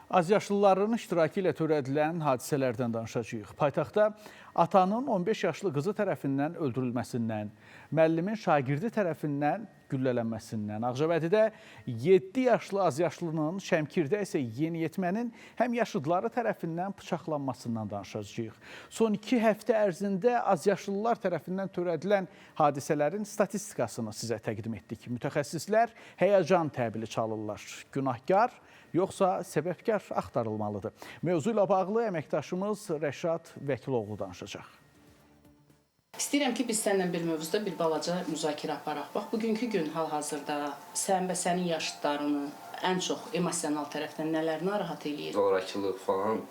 Azyaşlıların iştirakı ilə törədilən hadisələrdən danışacağıq. Paytaxtda atanın 15 yaşlı qızı tərəfindən öldürülməsindən, müəllimin şagirdi tərəfindən güllələnməsindən, Ağcabədidə 7 yaşlı azyaşlının, Şəmkirdə isə yeniyetmənin həm yaşıdları tərəfindən bıçaqlanmasından danışacağıq. Son 2 həftə ərzində azyaşlılar tərəfindən törədilən hadisələrin statistikasını sizə təqdim etdik. Mütəxəssislər həyəcan təbili çalırlar. Günahkar yoxsa səbəbkar axtarılmalıdır. Mövzu ilə bağlı əməkdaşımız Rəşad Vəkiloğlu danışacaq. İstəyirəm ki, biz səninlə bir mövzuda bir balaca müzakirə aparaq. Bax, bugünkü gün hal-hazırda sən və sənin yaşıdlarını ən çox emosional tərəfdən nələr narahat eləyir? Zorakılıq falan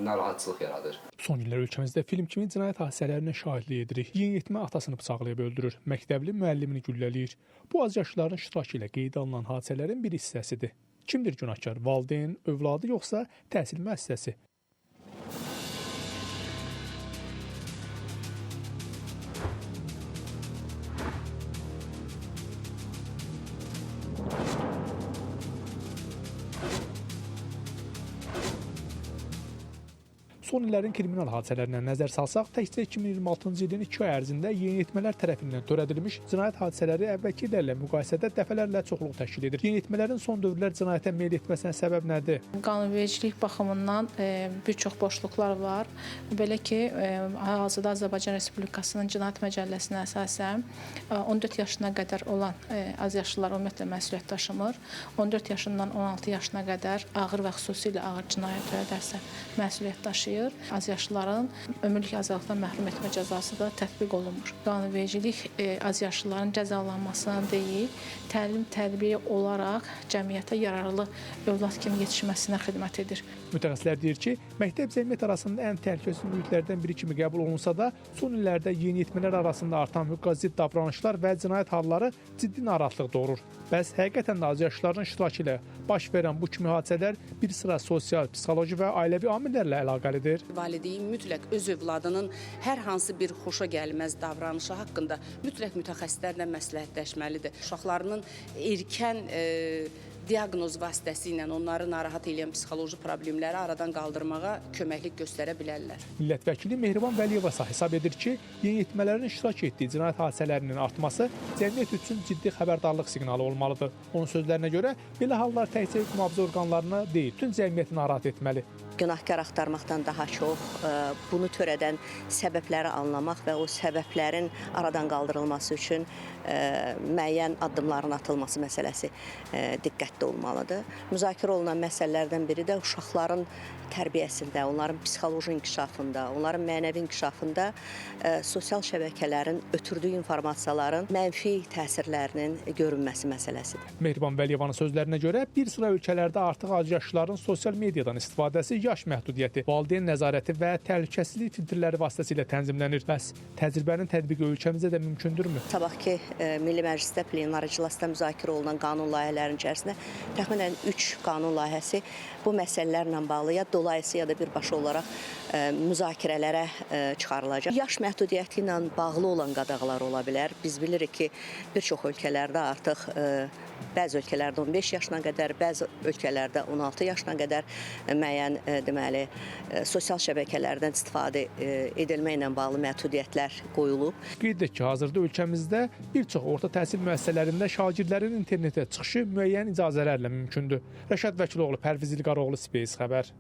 narahatçılıq yaradır. Son illər ölkəmizdə film kimi cinayət hadisələrinə şahidlik edirik. Yeniyetmə atasını bıçaqlayıb öldürür, məktəbli müəllimini güllələyir. Bu azyaşlıların iştirakı ilə qeydə alınan hadisələrin bir hissəsidir. Kimdir günahkar? Valideyn, övladı yoxsa təhsil müəssisəsi? Son illərin kriminal hadisələrinə nəzər salsaq, təkcə 2026-cı ilin 2 ay ərzində yeniyetmələr tərəfindən törədilmiş cinayət hadisələri əvvəlki illərlə müqayisədə dəfələrlə çoxluq təşkil edir. Yeniyetmələrin son dövrlər cinayətə meyl etməsinə səbəb nədir? Qanunvericilik baxımından bir çox boşluqlar var. Belə ki, hal-hazırda Azərbaycan Respublikasının Cinayət Məcəlləsinə əsasən 14 yaşına qədər olan azyaşlılar ümumiyyətlə məsuliyyət daşımır. 14 yaşından 16 yaşına qədər ağır və xüsusilə ağır cinayət törədərsə məsuliyyət daşıyır. Azyaşlıların ömürlük azadlıqdan məhrum etmə cəzası da tətbiq olunmur. Qanunvericilik azyaşlıların cəzalanmasına deyil, təlim-tərbiyə olaraq cəmiyyətə yararlı övlad kimi yetişməsinə xidmət edir. Mütəxəssislər deyir ki, məktəb cəmiyyət arasında ən təhlükəsiz mühitlərdən biri kimi qəbul olunsa da, son illərdə yeniyetmələr arasında artan hüquqa-zidd davranışlar və cinayət halları ciddi narahatlıq doğurur. Bəs həqiqətən də azyaşlıların iştirakı ilə baş verən bu kimi hadisələr bir sıra sosial, psixoloji və ailəvi amillərlə əlaqəlidir. Valideyn mütləq öz övladının hər hansı bir xoşa gəlməz davranışı haqqında mütləq mütəxəssislərlə məsləhətləşməlidir. Uşaqlarının erkən diaqnoz vasitəsilə onları narahat edən psixoloji problemləri aradan qaldırmağa köməklik göstərə bilərlər. Millət vəkili Mehriban Vəliyeva isə hesab edir ki, yeniyetmələrin iştirak etdiyi cinayət hadisələrinin artması cəmiyyət üçün ciddi xəbərdarlıq siqnalı olmalıdır. Onun sözlərinə görə, belə hallar təkcə hüquq mühafizə orqanlarına deyil, bütün cəmiyyəti narahat etməli. Günahkar axtarmaqdan daha çox bunu törədən səbəbləri anlamaq və o səbəblərin aradan qaldırılması üçün müəyyən addımların atılması məsələsi diqqətli olmalıdır. Müzakirə olunan məsələlərdən biri də uşaqların tərbiyəsində, onların psixoloji inkişafında, onların mənəvi inkişafında sosial şəbəkələrin ötürdüyü informasiyaların mənfi təsirlərinin görünməsi məsələsidir. Mehriban Vəliyevanın sözlərinə görə bir sıra ölkələrdə artıq azyaşlıların sosial mediadan istifadəsi yaş məhdudiyyəti, valideyn nəzarəti və təhlükəsizlik filtrləri vasitəsilə tənzimlənir. Bəs təcrübənin tətbiqi ölkəmizdə də mümkündürmü? Sabahki Milli Məclisdə plenar iclasda müzakirə olunan qanun layihələrinin içərisində təxminən 3 qanun layihəsi bu məsələlərlə bağlı ya dolayısı ya da birbaşa olaraq müzakirələrə çıxarılacaq. Yaş məhdudiyyəti ilə bağlı olan qadağalar ola bilər. Biz bilirik ki, bir çox ölkələrdə artıq bəzi ölkələrdə 15 yaşına qədər, bəzi ölkələrdə 16 yaşına qədər müəyyən deməli sosial şəbəkələrdən istifadə edilməklə bağlı məhdudiyyətlər qoyulub. Qeyd edək ki, hazırda ölkəmizdə bir çox orta təhsil müəssisələrində şagirdlərin internetə çıxışı müəyyən icazələrlə mümkündür. Rəşad Vəkiloğlu, Pərviz İlqaroğlu, Space xəbər.